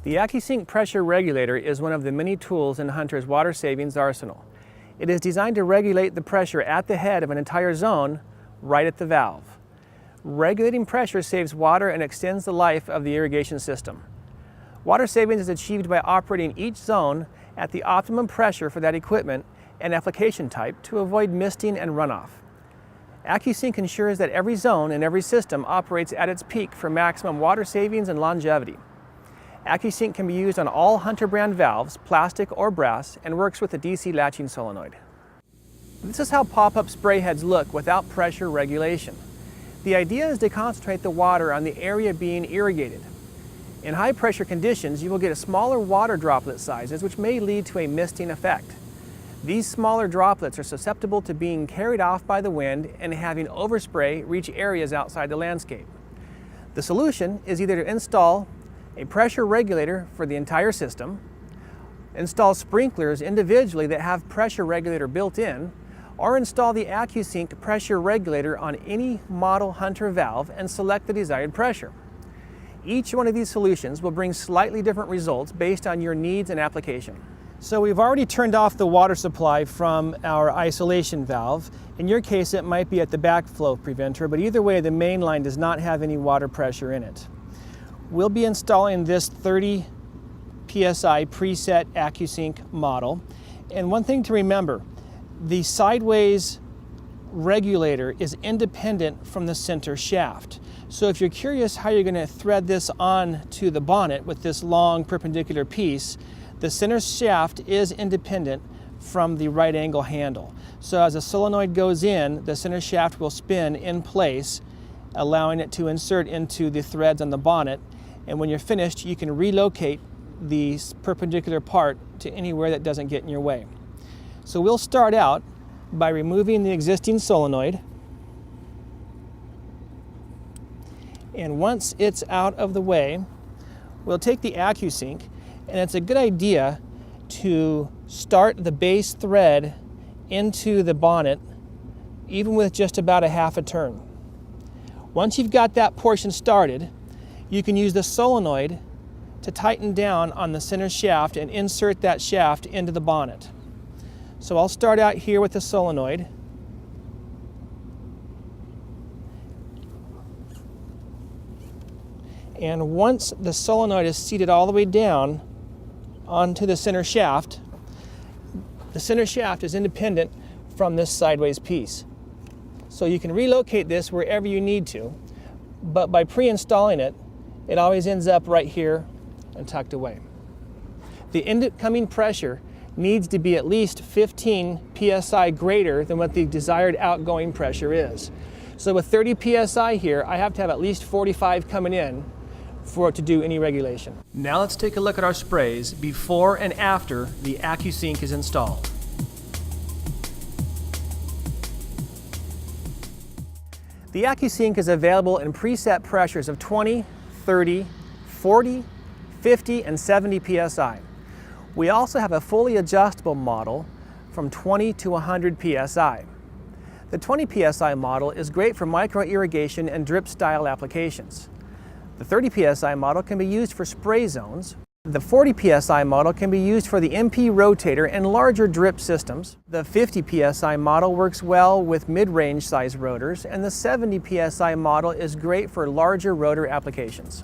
The AccuSync pressure regulator is one of the many tools in Hunter's water savings arsenal. It is designed to regulate the pressure at the head of an entire zone right at the valve. Regulating pressure saves water and extends the life of the irrigation system. Water savings is achieved by operating each zone at the optimum pressure for that equipment and application type to avoid misting and runoff. AccuSync ensures that every zone and every system operates at its peak for maximum water savings and longevity. AccuSync can be used on all Hunter brand valves, plastic or brass, and works with a DC latching solenoid. This is how pop-up spray heads look without pressure regulation. The idea is to concentrate the water on the area being irrigated. In high pressure conditions, you will get a smaller water droplet sizes, which may lead to a misting effect. These smaller droplets are susceptible to being carried off by the wind and having overspray reach areas outside the landscape. The solution is either to install a pressure regulator for the entire system, install sprinklers individually that have pressure regulator built in, or install the AccuSync pressure regulator on any model Hunter valve and select the desired pressure. Each one of these solutions will bring slightly different results based on your needs and application. So we've already turned off the water supply from our isolation valve. In your case, it might be at the backflow preventer, but either way, the main line does not have any water pressure in it. We'll be installing this 30 PSI preset AccuSync model. And one thing to remember, the sideways regulator is independent from the center shaft. So if you're curious how you're going to thread this on to the bonnet with this long perpendicular piece, the center shaft is independent from the right angle handle. So as the solenoid goes in, the center shaft will spin in place, allowing it to insert into the threads on the bonnet. And when you're finished, you can relocate the perpendicular part to anywhere that doesn't get in your way. So we'll start out by removing the existing solenoid. And once it's out of the way, we'll take the AccuSync, and it's a good idea to start the base thread into the bonnet, even with just about a half a turn. Once you've got that portion started, you can use the solenoid to tighten down on the center shaft and insert that shaft into the bonnet. So I'll start out here with the solenoid. And once the solenoid is seated all the way down onto the center shaft is independent from this sideways piece. So you can relocate this wherever you need to, but by pre-installing it, it always ends up right here and tucked away. The incoming pressure needs to be at least 15 psi greater than what the desired outgoing pressure is. So with 30 psi here, I have to have at least 45 coming in for it to do any regulation. Now let's take a look at our sprays before and after the AccuSync is installed. The AccuSync is available in preset pressures of 20, 30, 40, 50, and 70 psi. We also have a fully adjustable model from 20 to 100 psi. The 20 psi model is great for micro irrigation and drip style applications. The 30 psi model can be used for spray zones. The 40 psi model can be used for the MP rotator and larger drip systems. The 50 psi model works well with mid-range size rotors, and the 70 psi model is great for larger rotor applications.